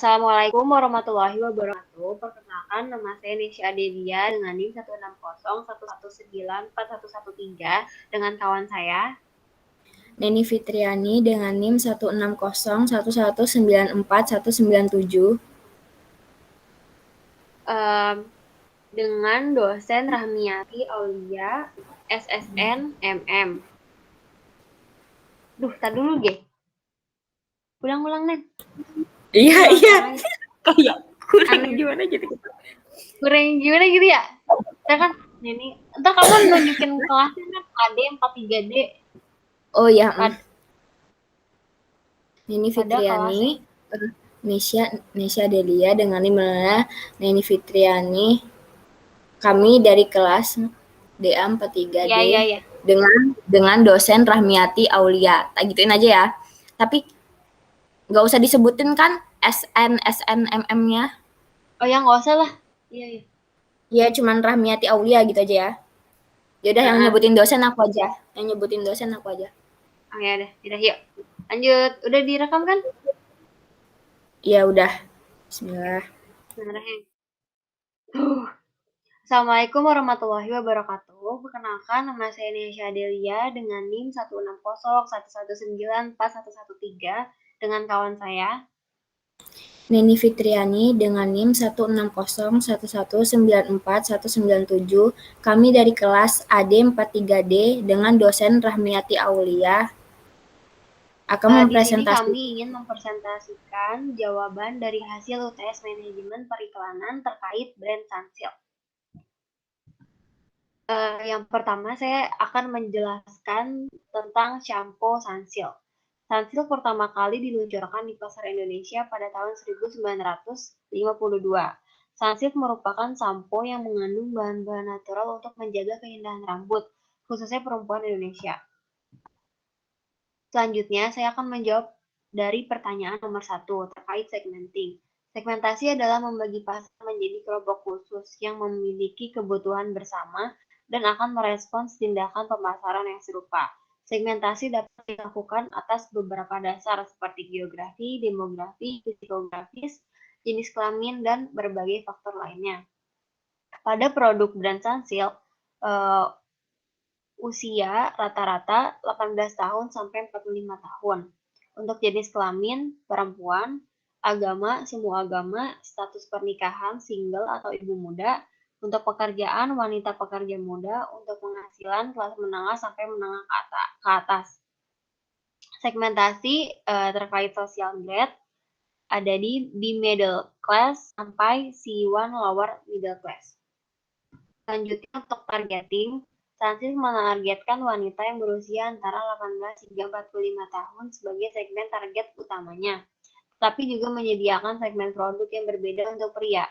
Assalamualaikum warahmatullahi wabarakatuh. Perkenalkan, nama saya Nisha Adelia dengan NIM 16011919413 dengan kawan saya. Neni Fitriani dengan NIM 16011194197. Dengan dosen Rahmiati Aulia, SSN, MM. Duh, tar dulu, Ge. Ulang-ulang, Nen. Iya. Kayak kurang gimana gitu. Kurang gimana gitu ya? Kita kan, Neni, entar kamu nunjukin kelasnya kan, AD 43D. Oh iya. Neni Fitriani, Nisha Delia dengan NIM Neni Fitriani. Kami dari kelas DA 43D. Iya. Dengan dosen Rahmiati Aulia. Tak gituin aja ya. Tapi nggak usah disebutin kan SNMM-nya. Oh ya, nggak usah lah. Iya. Iya, cuman Rahmiati Aulia gitu aja ya. Yaudah, yang nyebutin dosen aku aja. Oh ya udah, yuk. Lanjut. Udah direkam kan? Iya, udah. Bismillah. Assalamualaikum warahmatullahi wabarakatuh. Perkenalkan, nama saya Nisha Adelia dengan NIM 16011919413 dengan kawan saya. Neni Fitriani dengan NIM 16011194197. Kami dari kelas AD 43D dengan dosen Rahmiati Aulia akan Di sini kami ingin mempresentasikan jawaban dari hasil UTS Manajemen Periklanan terkait brand Sunsilk. Yang pertama saya akan menjelaskan tentang shampoo Sunsilk. Sunsilk pertama kali diluncurkan di pasar Indonesia pada tahun 1952. Sunsilk merupakan sampo yang mengandung bahan-bahan natural untuk menjaga keindahan rambut, khususnya perempuan Indonesia. Selanjutnya, saya akan menjawab dari pertanyaan nomor 1 terkait segmenting. Segmentasi adalah membagi pasar menjadi kelompok khusus yang memiliki kebutuhan bersama dan akan merespons tindakan pemasaran yang serupa. Segmentasi dapat dilakukan atas beberapa dasar seperti geografi, demografi, psikografis, jenis kelamin, dan berbagai faktor lainnya. Pada produk brand Sunsilk, usia rata-rata 18 tahun sampai 45 tahun. Untuk jenis kelamin, perempuan, agama, semua agama, status pernikahan, single atau ibu muda. Untuk pekerjaan, wanita pekerja muda. Untuk penghasilan, kelas menengah sampai menengah ke atas. Segmentasi terkait social grade ada di B middle class sampai C1 lower middle class. Selanjutnya untuk targeting, Sunsilk menargetkan wanita yang berusia antara 18 hingga 45 tahun sebagai segmen target utamanya, tapi juga menyediakan segmen produk yang berbeda untuk pria.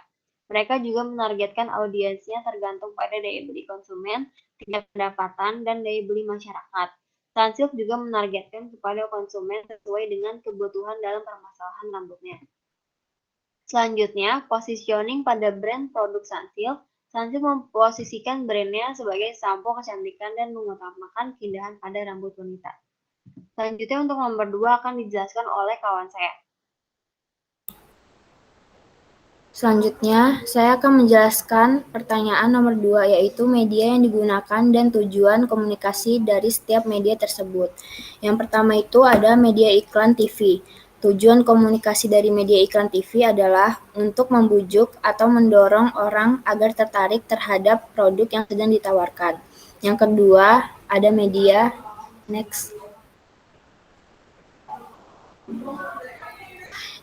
Mereka juga menargetkan audiensnya tergantung pada daya beli konsumen, tingkat pendapatan, dan daya beli masyarakat. Sunsilk juga menargetkan kepada konsumen sesuai dengan kebutuhan dalam permasalahan rambutnya. Selanjutnya, positioning pada brand produk Sunsilk. Sunsilk memposisikan brandnya sebagai sampo kecantikan dan mengutamakan keindahan pada rambut wanita. Selanjutnya untuk nomor 2 akan dijelaskan oleh kawan saya. Selanjutnya, saya akan menjelaskan pertanyaan nomor 2, yaitu media yang digunakan dan tujuan komunikasi dari setiap media tersebut. Yang pertama itu ada media iklan TV. Tujuan komunikasi dari media iklan TV adalah untuk membujuk atau mendorong orang agar tertarik terhadap produk yang sedang ditawarkan. Yang kedua, ada media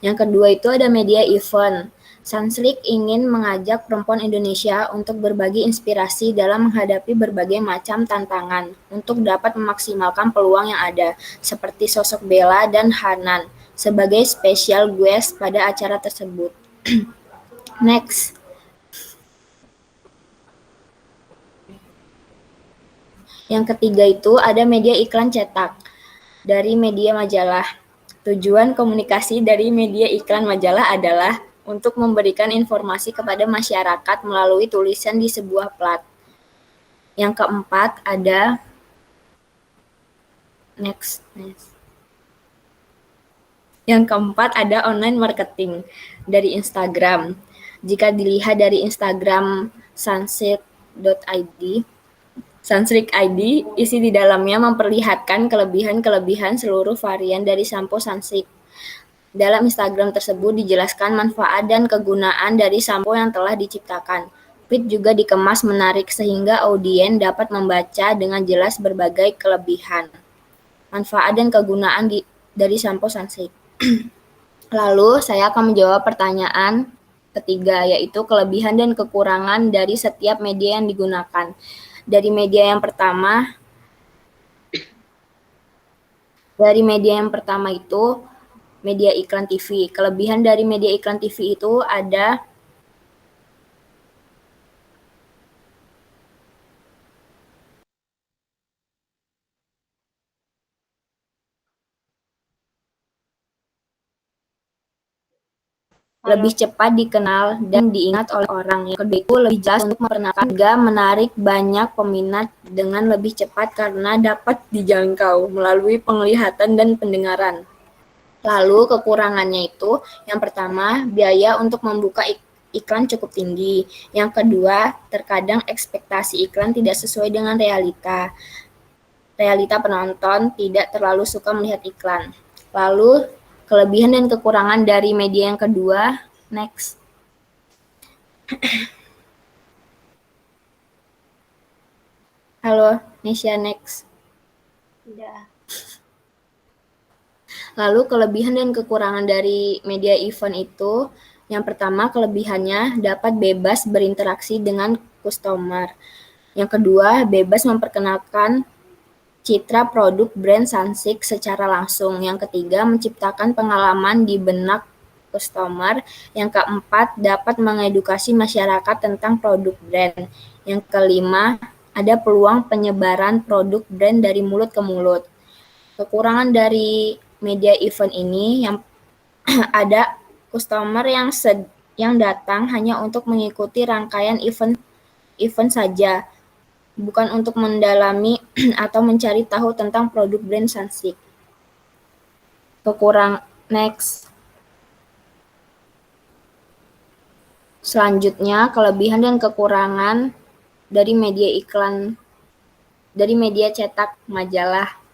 Yang kedua itu ada media event. Sunsilk ingin mengajak perempuan Indonesia untuk berbagi inspirasi dalam menghadapi berbagai macam tantangan untuk dapat memaksimalkan peluang yang ada, seperti sosok Bella dan Hanan sebagai special guest pada acara tersebut. Next. Yang ketiga itu ada media iklan cetak dari media majalah. Tujuan komunikasi dari media iklan majalah adalah untuk memberikan informasi kepada masyarakat melalui tulisan di sebuah plat. Yang keempat ada Yang keempat ada online marketing dari Instagram. Jika dilihat dari Instagram Sunsilk ID, isi di dalamnya memperlihatkan kelebihan-kelebihan seluruh varian dari sampo Sunsilk. Dalam Instagram tersebut dijelaskan manfaat dan kegunaan dari sampo yang telah diciptakan. Feed juga dikemas menarik sehingga audiens dapat membaca dengan jelas berbagai kelebihan, manfaat dan kegunaan dari sampo Sunsilk. Lalu saya akan menjawab pertanyaan ketiga, yaitu kelebihan dan kekurangan dari setiap media yang digunakan. Dari media yang pertama itu media iklan TV. Kelebihan dari media iklan TV itu ada lebih cepat dikenal dan diingat oleh orang. Yang kedua itu lebih jelas untuk memperkenalkan, juga menarik banyak peminat dengan lebih cepat karena dapat dijangkau melalui penglihatan dan pendengaran. Lalu kekurangannya itu, yang pertama, biaya untuk membuka iklan cukup tinggi. Yang kedua, terkadang ekspektasi iklan tidak sesuai dengan realita. Realita penonton tidak terlalu suka melihat iklan. Lalu, kelebihan dan kekurangan dari media yang kedua, next. Halo, Nesya, next. Udah. Lalu kelebihan dan kekurangan dari media event itu, yang pertama kelebihannya dapat bebas berinteraksi dengan customer. Yang kedua, bebas memperkenalkan citra produk brand Sunsilk secara langsung. Yang ketiga, menciptakan pengalaman di benak customer. Yang keempat, dapat mengedukasi masyarakat tentang produk brand. Yang kelima, ada peluang penyebaran produk brand dari mulut ke mulut. Kekurangan dari media event ini yang ada customer yang datang hanya untuk mengikuti rangkaian event saja, bukan untuk mendalami atau mencari tahu tentang produk brand Sunsilk. Next. Selanjutnya, kelebihan dan kekurangan dari media cetak majalah.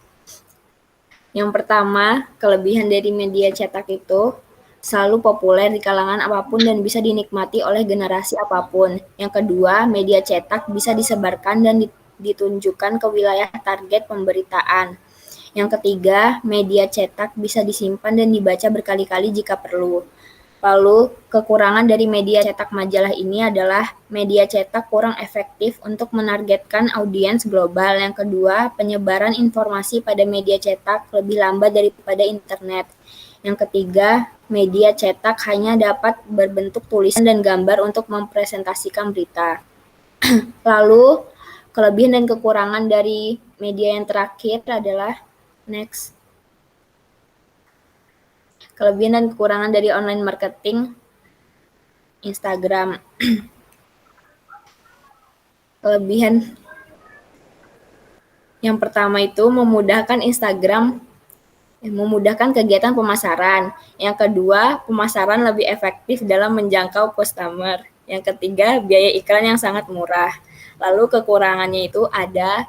Yang pertama, kelebihan dari media cetak itu selalu populer di kalangan apapun dan bisa dinikmati oleh generasi apapun. Yang kedua, media cetak bisa disebarkan dan ditunjukkan ke wilayah target pemberitaan. Yang ketiga, media cetak bisa disimpan dan dibaca berkali-kali jika perlu. Lalu, kekurangan dari media cetak majalah ini adalah media cetak kurang efektif untuk menargetkan audiens global. Yang kedua, penyebaran informasi pada media cetak lebih lambat daripada internet. Yang ketiga, media cetak hanya dapat berbentuk tulisan dan gambar untuk mempresentasikan berita. Lalu, kelebihan dan kekurangan dari media yang terakhir adalah next. Kelebihan dan kekurangan dari online marketing Instagram. Kelebihan yang pertama itu memudahkan kegiatan pemasaran. Yang kedua, pemasaran lebih efektif dalam menjangkau customer. Yang ketiga, biaya iklan yang sangat murah. Lalu kekurangannya itu ada,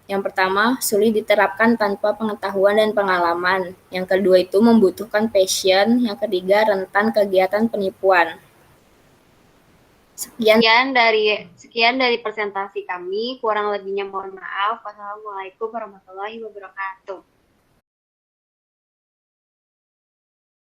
yang pertama, sulit diterapkan tanpa pengetahuan dan pengalaman. Yang kedua itu membutuhkan passion. Yang ketiga, rentan kegiatan penipuan. Sekian dari presentasi kami. Kurang lebihnya mohon maaf. Wassalamualaikum warahmatullahi wabarakatuh.